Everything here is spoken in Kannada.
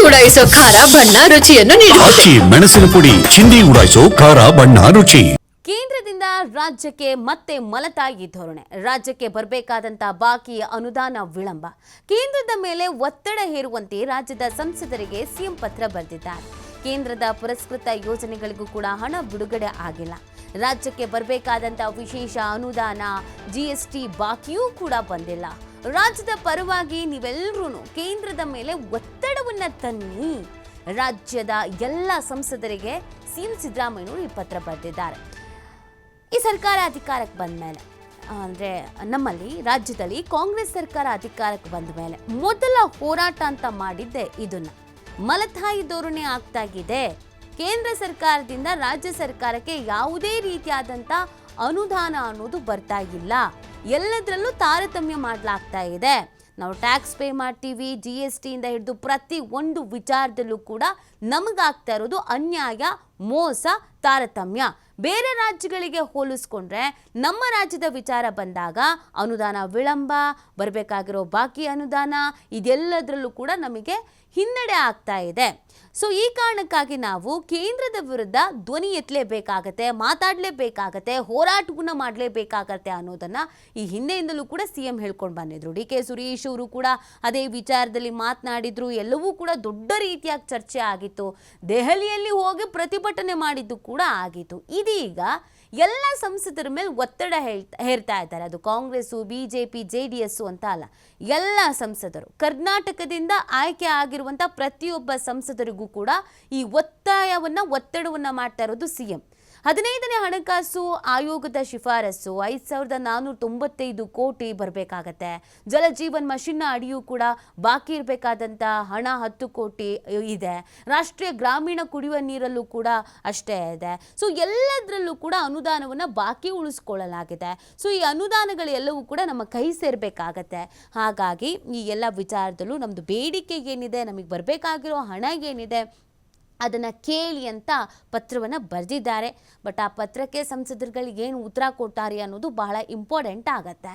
ಉಡಾಯಿಸೋ ಖಾರ ಬಣ್ಣ ರುಚಿಯನ್ನು ನೀಡುತ್ತದೆ. ಅಕ್ಕಿ ಮೆಣಸಿನ ಪುಡಿ ಚಿಂದಿ ಉಡಾಯಿಸೋ ಖಾರ ಬಣ್ಣ ರುಚಿ. ಕೇಂದ್ರದಿಂದ ರಾಜ್ಯಕ್ಕೆ ಮತ್ತೆ ಮಲತಾಯಿ ಧೋರಣೆ. ರಾಜ್ಯಕ್ಕೆ ಬರಬೇಕಾದಂತ ಬಾಕಿ ಅನುದಾನ ವಿಳಂಬ. ಕೇಂದ್ರದ ಮೇಲೆ ಒತ್ತಡ ಹೇರುವಂತೆ ರಾಜ್ಯದ ಸಂಸದರಿಗೆ ಸಿಎಂ ಪತ್ರ ಬರೆದಿದ್ದಾರೆ. ಕೇಂದ್ರದ ಪುರಸ್ಕೃತ ಯೋಜನೆಗಳಿಗೂ ಕೂಡ ಹಣ ಬಿಡುಗಡೆ ಆಗಿಲ್ಲ. ರಾಜ್ಯಕ್ಕೆ ಬರಬೇಕಾದಂತ ವಿಶೇಷ ಅನುದಾನ ಜಿಎಸ್ಟಿ ಬಾಕಿಯೂ ಕೂಡ ಬಂದಿಲ್ಲ. ರಾಜ್ಯದ ಪರವಾಗಿ ನೀವೆಲ್ಲರೂ ಕೇಂದ್ರದ ಮೇಲೆ ಒತ್ತಡವನ್ನ ತನ್ನಿ. ರಾಜ್ಯದ ಎಲ್ಲ ಸಂಸದರಿಗೆ ಸಿಎಂ ಸಿದ್ದರಾಮಯ್ಯನವರು ಈ ಪತ್ರ ಬರೆದಿದ್ದಾರೆ. ಈ ಸರ್ಕಾರ ಅಧಿಕಾರಕ್ಕೆ ಬಂದ ಮೇಲೆ ಅಂದರೆ ನಮ್ಮಲ್ಲಿ ರಾಜ್ಯದಲ್ಲಿ ಕಾಂಗ್ರೆಸ್ ಸರ್ಕಾರ ಅಧಿಕಾರಕ್ಕೆ ಬಂದ ಮೇಲೆ ಮೊದಲ ಹೋರಾಟ ಅಂತ ಮಾಡಿದ್ದೆ ಇದನ್ನ. ಮಲತಾಯಿ ಧೋರಣೆ ಆಗ್ತಾಗಿದೆ. ಕೇಂದ್ರ ಸರ್ಕಾರದಿಂದ ರಾಜ್ಯ ಸರ್ಕಾರಕ್ಕೆ ಯಾವುದೇ ರೀತಿಯಾದಂಥ ಅನುದಾನ ಅನ್ನೋದು ಬರ್ತಾ ಇಲ್ಲ. ಎಲ್ಲದರಲ್ಲೂ ತಾರತಮ್ಯ ಮಾಡಲಾಗ್ತಾ ಇದೆ. ನಾವು ಟ್ಯಾಕ್ಸ್ ಪೇ ಮಾಡ್ತೀವಿ, GSTಯಿಂದ ಹಿಡಿದು ಪ್ರತಿ ಒಂದು ವಿಚಾರದಲ್ಲೂ ಕೂಡ ನಮಗಾಗ್ತಾ ಇರೋದು ಅನ್ಯಾಯ, ಮೋಸ, ತಾರತಮ್ಯ. ಬೇರೆ ರಾಜ್ಯಗಳಿಗೆ ಹೋಲಿಸ್ಕೊಂಡ್ರೆ ನಮ್ಮ ರಾಜ್ಯದ ವಿಚಾರ ಬಂದಾಗ ಅನುದಾನ ವಿಳಂಬ, ಬರಬೇಕಾಗಿರೋ ಬಾಕಿ ಅನುದಾನ ಇದೆಲ್ಲದರಲ್ಲೂ ಕೂಡ ನಮಗೆ ಹಿನ್ನಡೆ ಆಗ್ತಾ ಇದೆ. ಸೊ ಈ ಕಾರಣಕ್ಕಾಗಿ ನಾವು ಕೇಂದ್ರದ ವಿರುದ್ಧ ಧ್ವನಿ ಎತ್ತಲೇಬೇಕಾಗತ್ತೆ, ಮಾತಾಡಲೇಬೇಕಾಗತ್ತೆ, ಹೋರಾಟವನ್ನು ಮಾಡಲೇಬೇಕಾಗತ್ತೆ ಅನ್ನೋದನ್ನು ಈ ಹಿಂದೆಯಿಂದಲೂ ಕೂಡ CM ಹೇಳ್ಕೊಂಡು ಬಂದಿದ್ರು. DK ಸುರೇಶ್ ಅವರು ಕೂಡ ಅದೇ ವಿಚಾರದಲ್ಲಿ ಮಾತನಾಡಿದ್ರು. ಎಲ್ಲವೂ ಕೂಡ ದೊಡ್ಡ ರೀತಿಯಾಗಿ ಚರ್ಚೆ ಆಗಿತ್ತು. ದೆಹಲಿಯಲ್ಲಿ ಹೋಗಿ ಪ್ರತಿಭಟನೆ ಮಾಡಿದ್ದು ಕೂಡ ಆಗಿತ್ತು. ಇದೀಗ ಎಲ್ಲ ಸಂಸದರ ಮೇಲೆ ಒತ್ತಡ ಹೇರ್ತಾ ಇದ್ದಾರೆ. ಅದು ಕಾಂಗ್ರೆಸ್ಸು, BJP, JDS ಅಂತ ಅಲ್ಲ, ಎಲ್ಲ ಸಂಸದರು, ಕರ್ನಾಟಕದಿಂದ ಆಯ್ಕೆ ಆಗಿರುವಂಥ ಪ್ರತಿಯೊಬ್ಬ ಸಂಸದರಿಗೂ ಕೂಡ ಈ ಒತ್ತಡವನ್ನು ಮಾಡ್ತಾ ಇರೋದು CM. 15ನೇ ಹಣಕಾಸು ಆಯೋಗದ ಶಿಫಾರಸು 5,495 ಕೋಟಿ ಬರಬೇಕಾಗತ್ತೆ. ಜಲಜೀವನ್ ಮಿಷನ್ನ ಅಡಿಯೂ ಕೂಡ ಬಾಕಿ ಇರಬೇಕಾದಂಥ ಹಣ 10 ಕೋಟಿ ಇದೆ. ರಾಷ್ಟ್ರೀಯ ಗ್ರಾಮೀಣ ಕುಡಿಯುವ ನೀರಲ್ಲೂ ಕೂಡ ಅಷ್ಟೇ ಇದೆ. ಸೊ ಎಲ್ಲದರಲ್ಲೂ ಕೂಡ ಅನುದಾನವನ್ನು ಬಾಕಿ ಉಳಿಸ್ಕೊಳ್ಳಲಾಗಿದೆ. ಸೊ ಈ ಅನುದಾನಗಳೆಲ್ಲವೂ ಕೂಡ ನಮ್ಮ ಕೈ ಸೇರಬೇಕಾಗತ್ತೆ. ಹಾಗಾಗಿ ಈ ಎಲ್ಲ ವಿಚಾರದಲ್ಲೂ ನಮ್ಮದು ಬೇಡಿಕೆ ಏನಿದೆ, ನಮಗೆ ಬರಬೇಕಾಗಿರೋ ಹಣ ಏನಿದೆ ಅದನ್ನು ಕೇಳಿ ಅಂತ ಪತ್ರವನ್ನು ಬರೆದಿದ್ದಾರೆ. ಬಟ್ ಆ ಪತ್ರಕ್ಕೆ ಸಂಸದರುಗಳು ಏನು ಉತ್ತರ ಕೊಡ್ತಾರೆ ಅನ್ನೋದು ಬಹಳ ಇಂಪಾರ್ಟೆಂಟ್ ಆಗತ್ತೆ.